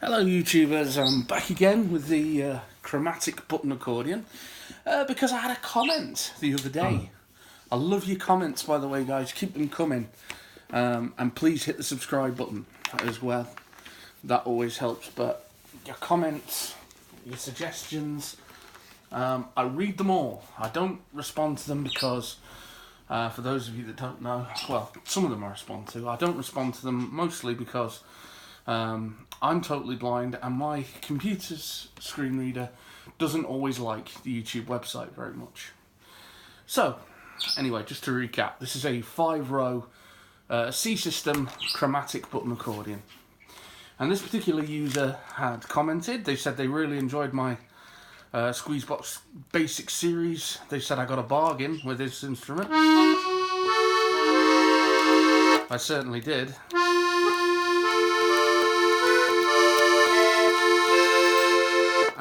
Hello YouTubers, I'm back again with the chromatic button accordion because I had a comment the other day. I love your comments, by the way, guys, keep them coming, and please hit the subscribe button as well, that always helps. But your comments, your suggestions, I read them all. I don't respond to them because for those of you that don't know, well, some of them I respond to. I don't respond to them mostly because I'm totally blind and my computer's screen reader doesn't always like the YouTube website very much. So, anyway, just to recap, this is a 5-row C system chromatic button accordion. And this particular user had commented. They said they really enjoyed my Squeezebox Basic series. They said I got a bargain with this instrument. I certainly did.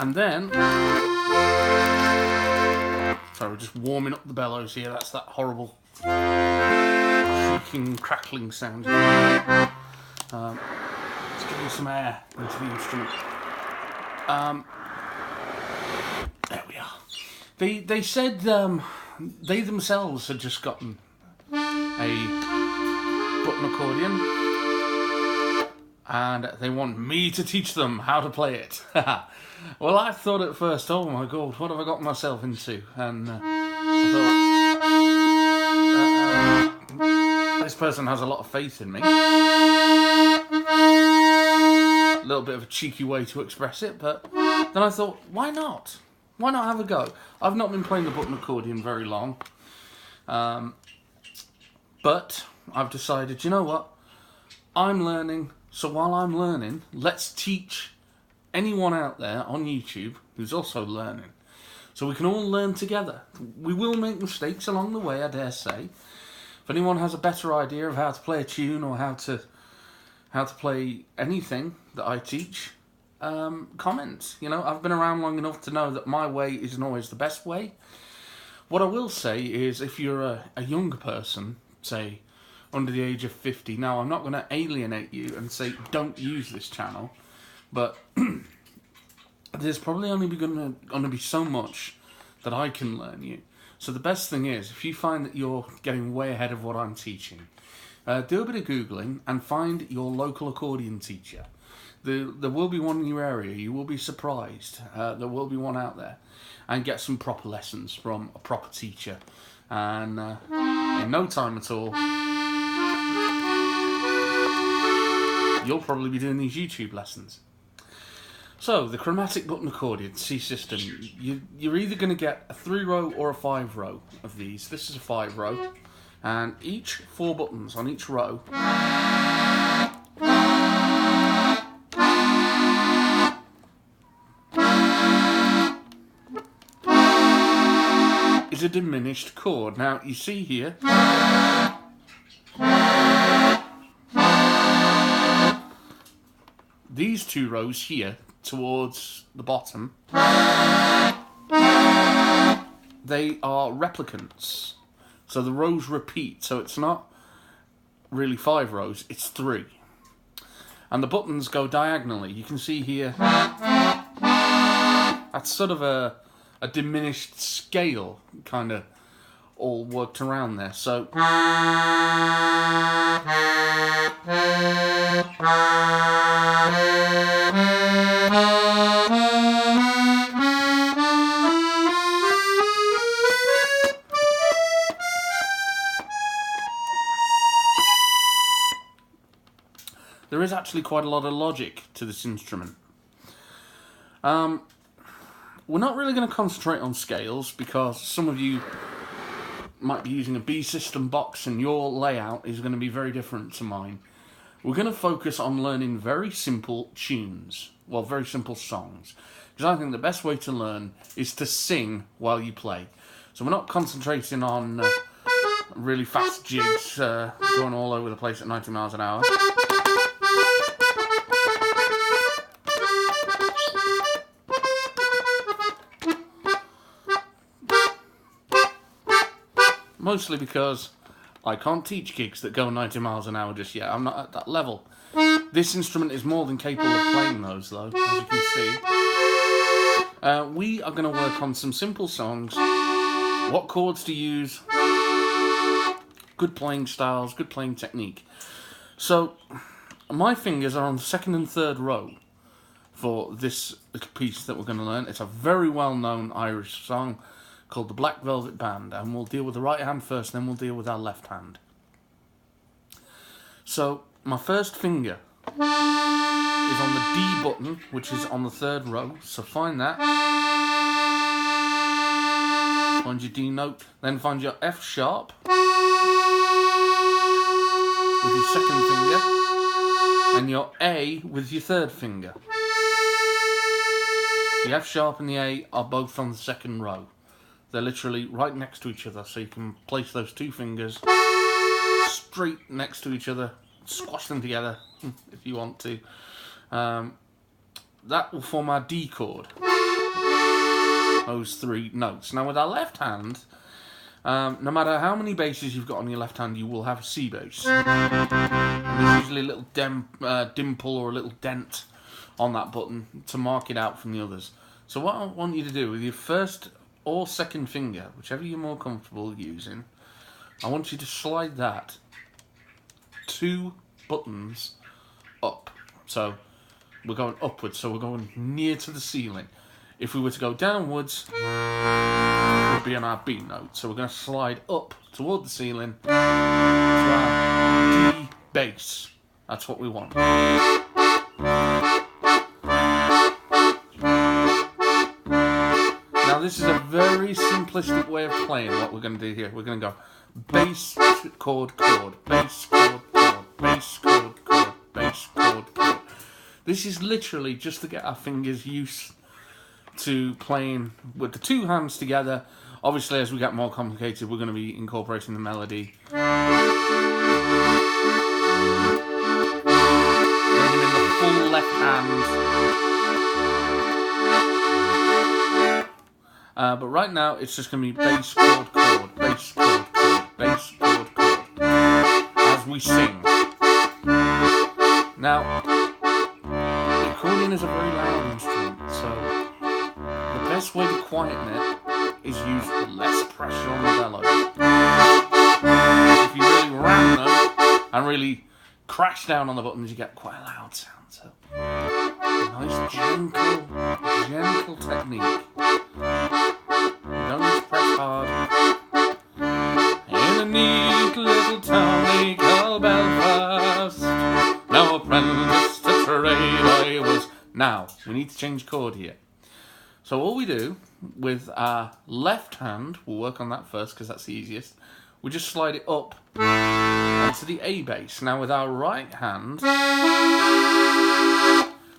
And then, sorry, we're just warming up the bellows here. That's that horrible creaking, crackling sound. Let's give you some air into the instrument. There we are. They said they themselves had just gotten a button accordion, and they want me to teach them how to play it. Well, I thought at first, oh my god, what have I got myself into? And I thought, this person has a lot of faith in me. A little bit of a cheeky way to express it, but then I thought, why not? Why not have a go? I've not been playing the button accordion very long, but I've decided, you know what? I'm learning, so while I'm learning, let's teach anyone out there on YouTube who's also learning. So we can all learn together. We will make mistakes along the way, I dare say. If anyone has a better idea of how to play a tune or how to play anything that I teach, comment. You know, I've been around long enough to know that my way isn't always the best way. What I will say is, if you're a younger person, say under the age of 50, now I'm not going to alienate you and say don't use this channel, but there's probably only going to be so much that I can learn you. So the best thing is, if you find that you're getting way ahead of what I'm teaching, do a bit of Googling and find your local accordion teacher. There will be one in your area. You will be surprised. There will be one out there. And get some proper lessons from a proper teacher. And in no time at all, you'll probably be doing these YouTube lessons. So, the chromatic button accordion, C system, you're either going to get a 3-row or a 5-row of these. This is a 5-row, and each 4 buttons on each row is a diminished chord. Now, you see here, these 2 rows here, towards the bottom, they are replicants. So the rows repeat, so it's not really 5 rows, it's 3. And the buttons go diagonally. You can see here, that's sort of a diminished scale, kind of all worked around there. So there is actually quite a lot of logic to this instrument. We're not really going to concentrate on scales because some of you might be using a B system box and your layout is going to be very different to mine. We're going to focus on learning very simple tunes, well, very simple songs, because I think the best way to learn is to sing while you play. So we're not concentrating on really fast jigs going all over the place at 90 miles an hour. Mostly because I can't teach gigs that go 90 miles an hour just yet. I'm not at that level. This instrument is more than capable of playing those, though, as you can see. We are going to work on some simple songs, what chords to use, good playing styles, good playing technique. So, my fingers are on the second and third row for this little piece that we're going to learn. It's a very well-known Irish song called The Black Velvet Band, and we'll deal with the right hand first, then we'll deal with our left hand. So, my first finger is on the D button, which is on the third row, so find that. Find your D note, then find your F sharp with your second finger, and your A with your third finger. The F sharp and the A are both on the second row. They're literally right next to each other, so you can place those two fingers straight next to each other, squash them together if you want to. That will form our D chord. Those three notes. Now with our left hand, no matter how many basses you've got on your left hand, you will have a C bass. And there's usually a little dimple or a little dent on that button to mark it out from the others. So what I want you to do with your first or second finger, whichever you're more comfortable using, I want you to slide that 2 buttons up. So we're going upwards, so we're going near to the ceiling. If we were to go downwards, it would be on our B note. So we're going to slide up toward the ceiling to our D bass. That's what we want. Now this is a very simplistic way of playing what we're going to do here. We're going to go bass, chord, chord, bass, chord, chord, bass, chord, chord, bass, chord, chord. This is literally just to get our fingers used to playing with the two hands together. Obviously, as we get more complicated, we're going to be incorporating the melody. Learning in the full left hand. But right now, it's just going to be bass, chord, chord, bass, chord, chord, bass, chord, chord, as we sing. Now, the accordion is a very loud instrument, so the best way to quieten it is use less pressure on the bellows. If you really ram them and really crash down on the buttons, you get quite a loud sound. So, a nice gentle technique. Don't need to press hard. In a neat little town they call Belfast, now apprentice to trade I was. Now, we need to change chord here. So all we do with our left hand, we'll work on that first because that's the easiest, we just slide it up onto the A bass. Now with our right hand,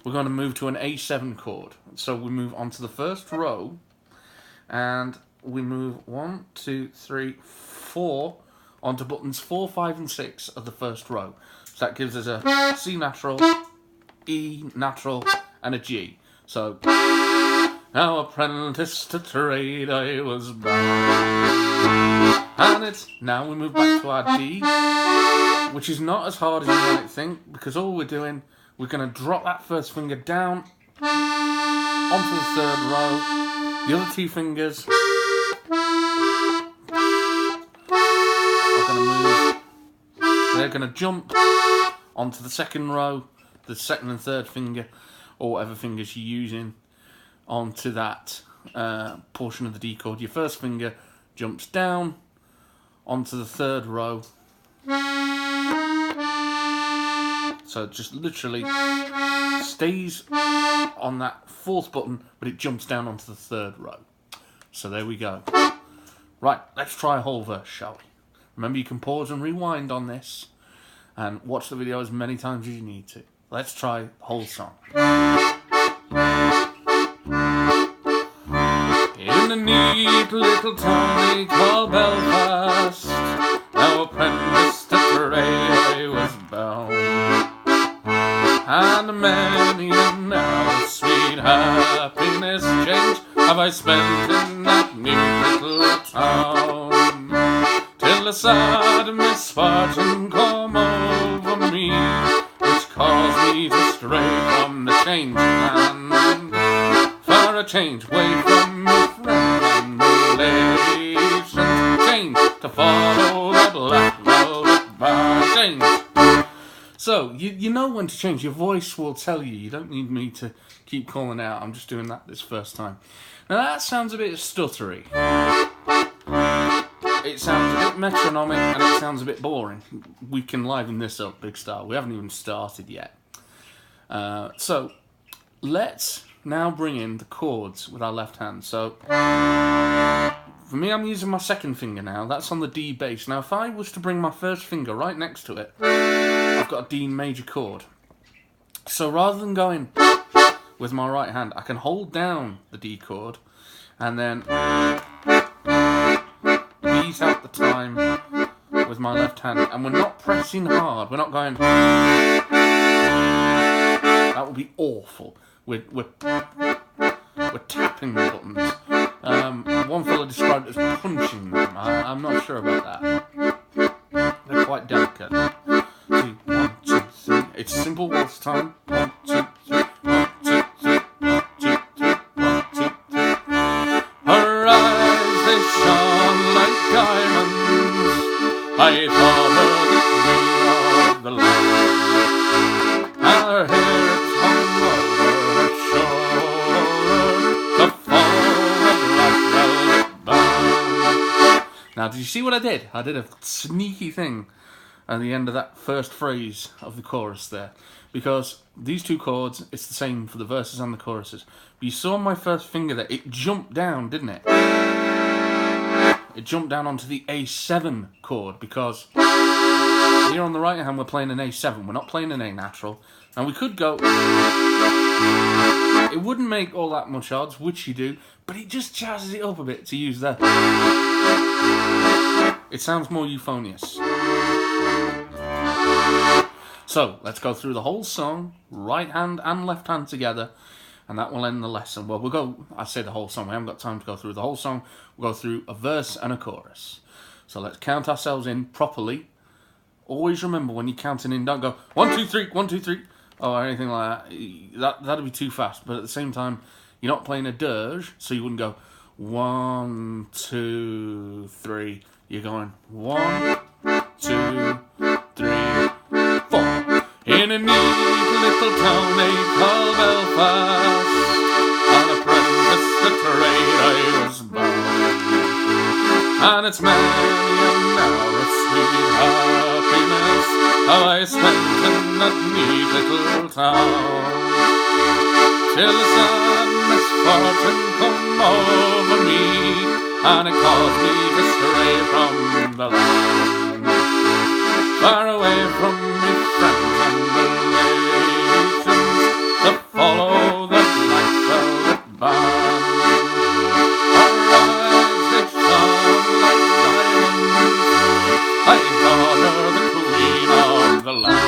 we're going to move to an A7 chord. So we move onto the first row, and we move 1, 2, 3, 4 onto buttons 4, 5, and 6 of the first row. So that gives us a C natural, E natural, and a G. So, now apprentice to trade I was bound. And it's, now we move back to our D, which is not as hard as you might think, because all we're doing, we're going to drop that first finger down onto the third row. The other two fingers are going to move. They're going to jump onto the second row, the second and third finger, or whatever fingers you're using, onto that portion of the D chord. Your first finger jumps down onto the third row. So it just literally stays on that fourth button, but it jumps down onto the third row. So there we go. Right, let's try a whole verse, shall we? Remember, you can pause and rewind on this and watch the video as many times as you need to. Let's try the whole song. In a neat little town they call Belfast, now apprentice to trade I was bound. And many an hour sweet happiness change have I spent in that neat little town, till a sad misfortune come over me, which caused cause me to stray from the changed land, for a change away from my friend and relations, change to follow the black velvet band, change. So, you know when to change. Your voice will tell you. You don't need me to keep calling out. I'm just doing that this first time. Now that sounds a bit stuttery. It sounds a bit metronomic and it sounds a bit boring. We can liven this up, big style. We haven't even started yet. So, let's now bring in the chords with our left hand. So, for me, I'm using my second finger now. That's on the D bass. Now, if I was to bring my first finger right next to it, I've got a D major chord. So rather than going with my right hand, I can hold down the D chord and then beat out the time with my left hand. And we're not pressing hard. We're not going... That would be awful. We're tapping the buttons. One fellow described it as punching them. I'm not sure about that. They're quite delicate. 1, 2, 3. It's simple waltz time. 1, 2, 3. 1, 2, 3. 1, 2, 3. 1, 2, 3. Her eyes, they shone like diamonds. I thought her the queen of the land. And her hair, it hung over her shoulder to follow the black velvet band. Now, did you see what I did? I did a sneaky thing at the end of that first phrase of the chorus there, because these two chords, it's the same for the verses and the choruses. But you saw my first finger there, it jumped down, didn't it? It jumped down onto the A7 chord, because here on the right hand we're playing an A7, we're not playing an A natural, and we could go... It wouldn't make all that much odds, which you do, but it just jazzes it up a bit to use that. It sounds more euphonious. So, let's go through the whole song, right hand and left hand together, and that will end the lesson. Well, we'll go, I say the whole song, we haven't got time to go through the whole song, we'll go through a verse and a chorus. So let's count ourselves in properly. Always remember when you're counting in, don't go 1, 2, 3, 1, 2, 3, or anything like that. That'd be too fast, but at the same time, you're not playing a dirge, so you wouldn't go 1, 2, 3. You're going 1, 2, 3, 4. In a neat little town they call Belfast, on apprentice to trade I was bound, and it's many an hour of sweet happiness how I spent in that neat little town, till a sad misfortune come over me, and it caused me to stray from the land, far away from me friends and relations, to follow the black velvet band. Her eyes, they shone like diamonds. I thought her the queen of the land.